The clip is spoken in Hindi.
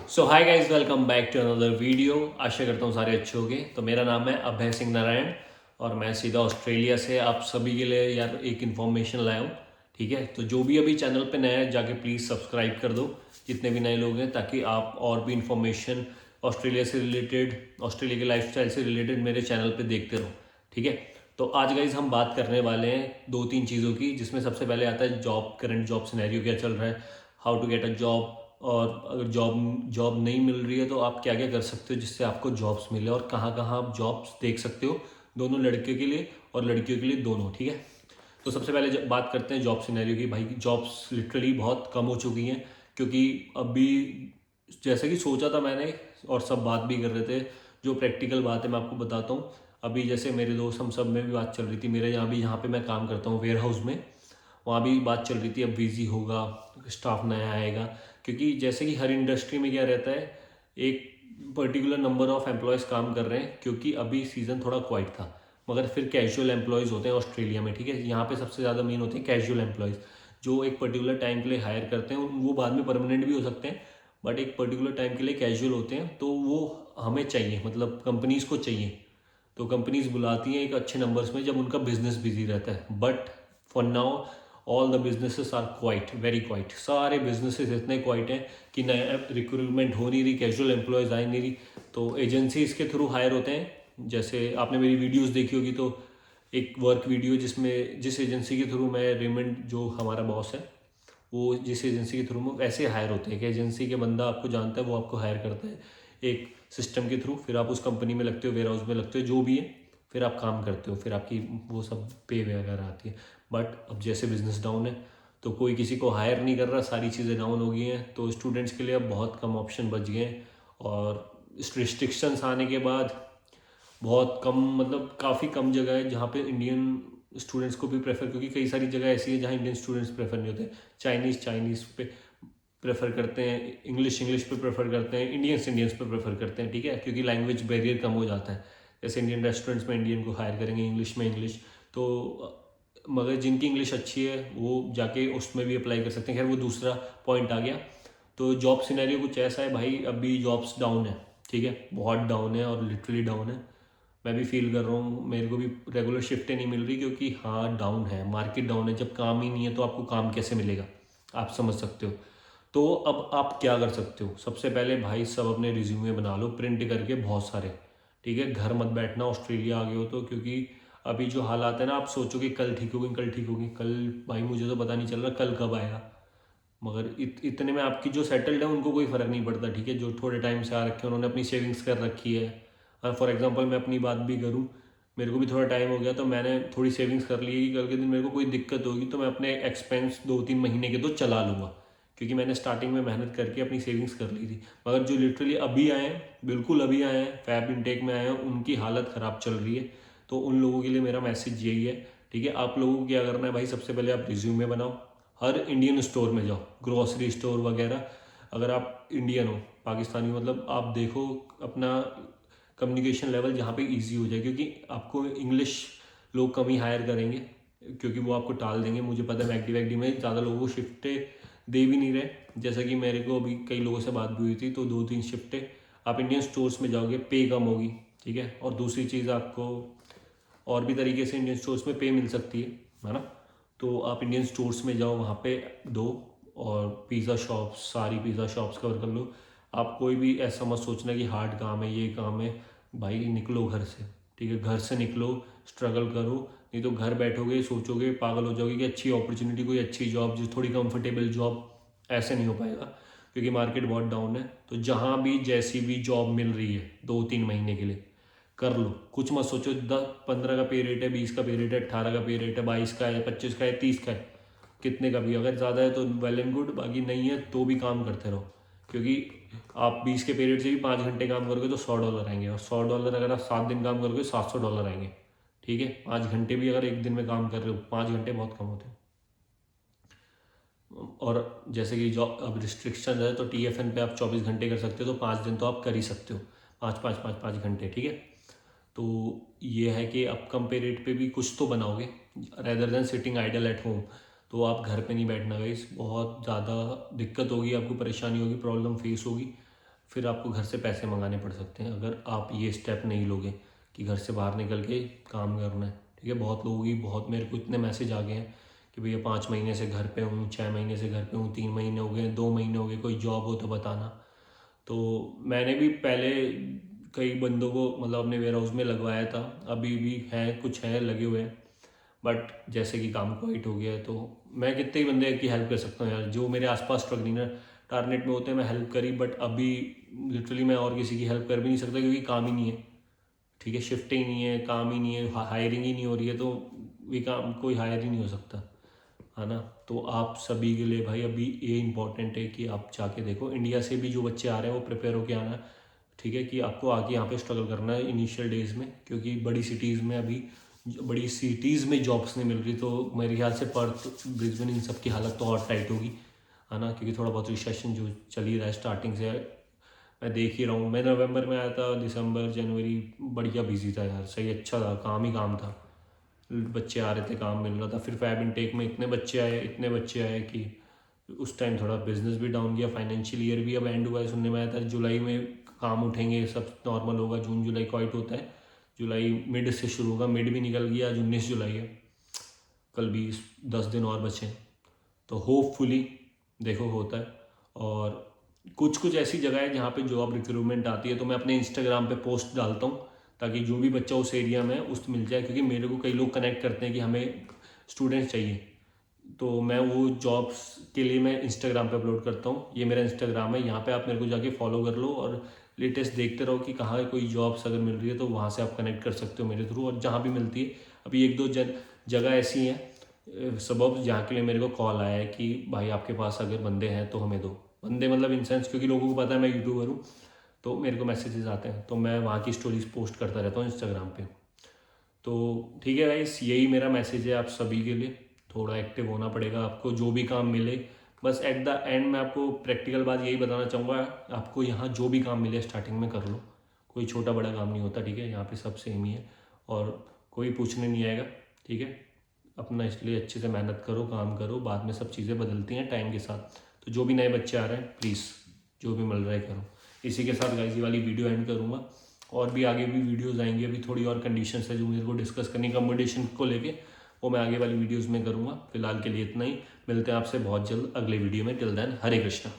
So hi guys, welcome back to another video. आशा करता हूँ सारे अच्छे होंगे। तो मेरा नाम है अभय सिंह नारायण और मैं सीधा ऑस्ट्रेलिया से आप सभी के लिए यार एक इन्फॉर्मेशन लाया हूँ। ठीक है, तो जो भी अभी चैनल पे नया है जाके प्लीज़ सब्सक्राइब कर दो, जितने भी नए लोग हैं, ताकि आप और भी इन्फॉर्मेशन ऑस्ट्रेलिया से रिलेटेड, ऑस्ट्रेलिया के लाइफस्टाइल से रिलेटेड मेरे चैनल पे देखते रहो। ठीक है, तो आज गाइज हम बात करने वाले हैं दो तीन चीज़ों की, जिसमें सबसे पहले आता है जॉब, करंट जॉब सिनेरियो क्या चल रहा है, how to get a job, और अगर जॉब जॉब नहीं मिल रही है तो आप क्या क्या कर सकते हो जिससे आपको जॉब्स मिले, और कहाँ कहाँ आप जॉब्स देख सकते हो, दोनों लड़के के लिए और लड़कियों के लिए दोनों। ठीक है, तो सबसे पहले बात करते हैं जॉब सिनेरियो की। भाई जॉब्स लिटरली बहुत कम हो चुकी हैं, क्योंकि अभी जैसे कि सोचा था मैंने और सब बात भी कर रहे थे, जो प्रैक्टिकल बात है मैं आपको बताता हूँ। अभी जैसे मेरे दोस्त, हम सब में भी बात चल रही थी, मेरे यहाँ भी, यहाँ पे मैं काम करता हूँ वेयर हाउस में, वहाँ भी बात चल रही थी अब बिजी होगा, स्टाफ नया आएगा। क्योंकि जैसे कि हर इंडस्ट्री में क्या रहता है, एक पर्टिकुलर नंबर ऑफ एम्प्लॉयज़ काम कर रहे हैं, क्योंकि अभी सीज़न थोड़ा क्वाइट था। मगर फिर कैजुअल एम्प्लॉयज़ होते हैं ऑस्ट्रेलिया में। ठीक है, यहाँ पे सबसे ज़्यादा मेन होते हैं कैजुअल एम्प्लॉयज़, जो एक पर्टिकुलर टाइम के लिए हायर करते हैं। वो बाद में परमानेंट भी हो सकते हैं, बट एक पर्टिकुलर टाइम के लिए कैजुअल होते हैं। तो वो हमें चाहिए, मतलब कंपनीज़ को चाहिए। तो कंपनीज बुलाती हैं एक अच्छे नंबर्स में जब उनका बिजनेस बिजी रहता है। But for now all the businesses are quiet, very quiet. सारे बिजनेसेस इतने क्वाइट हैं कि नया रिक्रूटमेंट हो नहीं रही, कैजुअल एम्प्लॉयज़ आ नहीं रही। तो एजेंसीज के थ्रू हायर होते हैं। जैसे आपने मेरी वीडियोस देखी होगी, तो एक वर्क वीडियो जिसमें जिस एजेंसी के थ्रू मैं, रेमंड जो हमारा बॉस है, वो जिस एजेंसी के थ्रू में वैसे हायर होते हैं कि एजेंसी के बंदा आपको जानता है, वो आपको हायर करता है एक सिस्टम के थ्रू। फिर आप उस कंपनी में लगते हो, वेयर हाउस में लगते हो, जो भी है, फिर आप काम करते हो, फिर आपकी वो सब पे वगैरह आती है। बट अब जैसे बिजनेस डाउन है तो कोई किसी को हायर नहीं कर रहा, सारी चीज़ें डाउन हो गई हैं, तो स्टूडेंट्स के लिए अब बहुत कम ऑप्शन बच गए हैं। और इस रिस्ट्रिक्शंस आने के बाद बहुत कम, मतलब काफ़ी कम जगह है जहाँ पे इंडियन स्टूडेंट्स को भी प्रेफर, क्योंकि कई सारी जगह ऐसी है जहाँ इंडियन स्टूडेंट्स प्रेफर नहीं होते। चाइनीज़ पे प्रेफर करते हैं, इंग्लिश पे प्रेफर करते हैं, इंडियंस पे प्रेफर करते हैं। ठीक है, क्योंकि लैंग्वेज बैरियर कम हो जाता है। जैसे इंडियन रेस्टोरेंट्स में इंडियन को हायर करेंगे, इंग्लिश में इंग्लिश, तो मगर जिनकी इंग्लिश अच्छी है वो जाके उसमें भी अप्लाई कर सकते हैं। खैर वो दूसरा पॉइंट आ गया। तो जॉब सिनेरियो कुछ ऐसा है भाई, अभी जॉब्स डाउन है। ठीक है, बहुत डाउन है और लिटरली डाउन है। मैं भी फील कर रहा हूँ, मेरे को भी रेगुलर शिफ्टें नहीं मिल रही, क्योंकि हाँ डाउन है, मार्केट डाउन है। जब काम ही नहीं है तो आपको काम कैसे मिलेगा, आप समझ सकते हो। तो अब आप क्या कर सकते हो, सबसे पहले भाई सब अपने रिज्यूमे बना लो प्रिंट करके बहुत सारे। ठीक है, घर मत बैठना ऑस्ट्रेलिया आ गए हो तो, क्योंकि अभी जो हालात है ना, आप सोचो कि कल ठीक होगी, कल ठीक होगी, कल भाई मुझे तो पता नहीं चल रहा कल कब आएगा। मगर इतने में आपकी जो सेटल्ड है उनको कोई फ़र्क नहीं पड़ता। ठीक है, जो थोड़े टाइम से आ रखे हैं उन्होंने अपनी सेविंग्स कर रखी है। फॉर एग्जांपल मैं अपनी बात भी करूं, मेरे को भी थोड़ा टाइम हो गया तो मैंने थोड़ी सेविंग्स कर ली है कि कल के दिन मेरे को कोई दिक्कत होगी तो मैं अपने एक्सपेंस 2-3 महीने के तो चला लूँगा, क्योंकि मैंने स्टार्टिंग में मेहनत करके अपनी सेविंग्स कर ली थी। मगर जो लिटरली अभी आए हैं, बिल्कुल अभी आए हैं, फैब इनटेक में आए हैं, उनकी हालत ख़राब चल रही है। तो उन लोगों के लिए मेरा मैसेज यही है। ठीक है, आप लोगों को क्या करना है भाई, सबसे पहले आप रिज्यूमे बनाओ, हर इंडियन स्टोर में जाओ, ग्रोसरी स्टोर वगैरह। अगर आप इंडियन हो, पाकिस्तानी, मतलब आप देखो अपना कम्युनिकेशन लेवल जहाँ पे इजी हो जाए, क्योंकि आपको इंग्लिश लोग कम ही हायर करेंगे, क्योंकि वो आपको टाल देंगे। मुझे पता है मैकडी वैकडी में ज़्यादा लोगों को शिफ्टें दे भी नहीं रहे। जैसा कि मेरे को अभी कई लोगों से बात भी हुई थी, तो 2-3 शिफ्टें आप इंडियन स्टोर्स में जाओगे, पे कम होगी। ठीक है, और दूसरी चीज़ आपको और भी तरीके से इंडियन स्टोर्स में पे मिल सकती है ना। तो आप इंडियन स्टोर्स में जाओ, वहाँ पे दो, और पिज़्ज़ा शॉप्स, सारी पिज़्ज़ा शॉप्स कवर कर लो। आप कोई भी ऐसा मत सोचना कि हार्ड काम है, ये काम है। भाई निकलो घर से। ठीक है, घर से निकलो, स्ट्रगल करो, नहीं तो घर बैठोगे सोचोगे, पागल हो जाओगे कि अच्छी अपॉर्चुनिटी, कोई अच्छी जॉब जो थोड़ी कंफर्टेबल जॉब, ऐसे नहीं हो पाएगा, क्योंकि मार्केट बहुत डाउन है। तो जहाँ भी जैसी भी जॉब मिल रही है 2-3 महीने के लिए कर लो, कुछ मत सोचो। 10-15 का पे रेट है, 20 का पे रेट है, 18 का पे रेट है, 22 का है, 25 का है, 30 का है, कितने का भी। अगर ज़्यादा है तो वेल एंड गुड, बाकी नहीं है तो भी काम करते रहो, क्योंकि आप 20 के पे रेट से भी 5 घंटे काम करोगे तो $100 आएंगे, और $100 अगर आप 7 दिन काम करोगे $700 आएंगे। ठीक है, 5 घंटे भी अगर एक दिन में काम कर रहे हो, 5 घंटे बहुत कम होते हैं। और जैसे कि जॉब अब रिस्ट्रिक्शन है तो TFN पे आप 24 घंटे कर सकते हो, तो 5 दिन तो आप कर ही सकते हो, 5-5-5-5 घंटे। ठीक है, तो ये है कि आप कम पे रेट पे भी कुछ तो बनाओगे, rather than sitting idle at home. तो आप घर पे नहीं बैठना गाइस, बहुत ज़्यादा दिक्कत होगी आपको, परेशानी होगी, प्रॉब्लम फेस होगी, फिर आपको घर से पैसे मंगाने पड़ सकते हैं अगर आप ये स्टेप नहीं लोगे कि घर से बाहर निकल के काम करना है। ठीक है, बहुत लोगों की, बहुत मेरे को इतने मैसेज आ गए हैं कि भैया 5 महीने से घर पे हूँ, 6 महीने से घर पे हूँ, 3 महीने हो गए, 2 महीने हो गए, कोई जॉब हो तो बताना। तो मैंने भी पहले कई बंदों को मतलब अपने वेयर हाउस में लगवाया था, अभी भी हैं, कुछ हैं लगे हुए हैं, बट जैसे कि काम क्वाइट हो गया है तो मैं कितने ही बंदे की हेल्प कर सकता हूँ यार, जो मेरे आसपास स्ट्रगलिंग टारगेट में होते हैं मैं हेल्प करी, बट अभी लिटरली मैं और किसी की हेल्प कर भी नहीं सकता क्योंकि काम ही नहीं है। ठीक है, शिफ्ट ही नहीं है, काम ही नहीं है, हायरिंग ही नहीं हो रही है, तो वी काम कोई हायर ही नहीं हो सकता, है ना। तो आप सभी के लिए भाई अभी ये इंपॉर्टेंट है कि आप जाके देखो, इंडिया से भी जो बच्चे आ रहे हैं वो प्रिपेयर होके आना है। ठीक है, कि आपको आके यहाँ पे स्ट्रगल करना है इनिशियल डेज में, क्योंकि बड़ी सिटीज़ में जॉब्स नहीं मिल रही, तो मेरे ख्याल से पर्थ, ब्रिस्बेन, इन सब की हालत तो और टाइट होगी, है ना, क्योंकि थोड़ा बहुत रिसेशन जो चल ही रहा है स्टार्टिंग से, मैं देख ही रहा हूँ। मैं नवंबर में आया था, दिसंबर जनवरी बढ़िया बिजी था यार, सही अच्छा था, काम ही काम था, बच्चे आ रहे थे, काम मिल रहा था। फिर फैब इनटेक में इतने बच्चे आए कि उस टाइम थोड़ा बिजनेस भी डाउन गया, फाइनेंशियल ईयर भी अब एंड हुआ है, सुनने में आया था जुलाई में काम उठेंगे, सब नॉर्मल होगा, जून जुलाई क्वाइट होता है, जुलाई मिड से शुरू होगा, मिड भी निकल गया, आज 19 जुलाई है, कल भी 10 दिन और बचे हैं, तो होपफुली देखो होता है। और कुछ कुछ ऐसी जगह है जहाँ पे जॉब रिक्रूटमेंट आती है, तो मैं अपने इंस्टाग्राम पे पोस्ट डालता हूँ ताकि जो भी बच्चा उस एरिया में है उसको मिल जाए, क्योंकि मेरे को कई लोग कनेक्ट करते हैं कि हमें स्टूडेंट्स चाहिए, तो मैं वो जॉब्स के लिए मैं इंस्टाग्राम पे अपलोड करता हूँ। ये मेरा इंस्टाग्राम है, यहाँ पे आप मेरे को जाके फॉलो कर लो और लेटेस्ट देखते रहो कि कहाँ कोई जॉब्स अगर मिल रही है तो वहाँ से आप कनेक्ट कर सकते हो मेरे थ्रू, और जहाँ भी मिलती है। अभी एक दो जगह ऐसी हैं सबब जहाँ के लिए मेरे को कॉल आया है कि भाई आपके पास अगर बंदे हैं तो हमें दो, बंदे मतलब इन सेंस, क्योंकि लोगों को पता है मैं यूट्यूबर हूँ, तो मेरे को मैसेजेस आते हैं, तो मैं वहाँ की स्टोरीज पोस्ट करता रहता हूँ इंस्टाग्राम पे। तो ठीक है गाइस, यही मेरा मैसेज है आप सभी के लिए, थोड़ा एक्टिव होना पड़ेगा आपको, जो भी काम मिले। बस एट द एंड मैं आपको प्रैक्टिकल बात यही बताना चाहूँगा, आपको यहाँ जो भी काम मिले स्टार्टिंग में कर लो, कोई छोटा बड़ा काम नहीं होता। ठीक है, यहाँ पे सब सेम ही है और कोई पूछने नहीं आएगा। ठीक है, अपना इसलिए अच्छे से मेहनत करो, काम करो, बाद में सब चीज़ें बदलती हैं टाइम के साथ। तो जो भी नए बच्चे आ रहे हैं प्लीज़ जो भी मिल रहा है करो। इसी के साथ गाइस ये वाली वीडियो एंड करूँगा, और भी आगे भी वीडियोस आएंगे, अभी थोड़ी और कंडीशंस है जो मेरे को डिस्कस करनी कंपटीशन को लेके, वो मैं आगे वाली वीडियोस में करूँगा। फिलहाल के लिए इतना ही, मिलते हैं आपसे बहुत जल्द अगले वीडियो में। टिल देन हरे कृष्णा।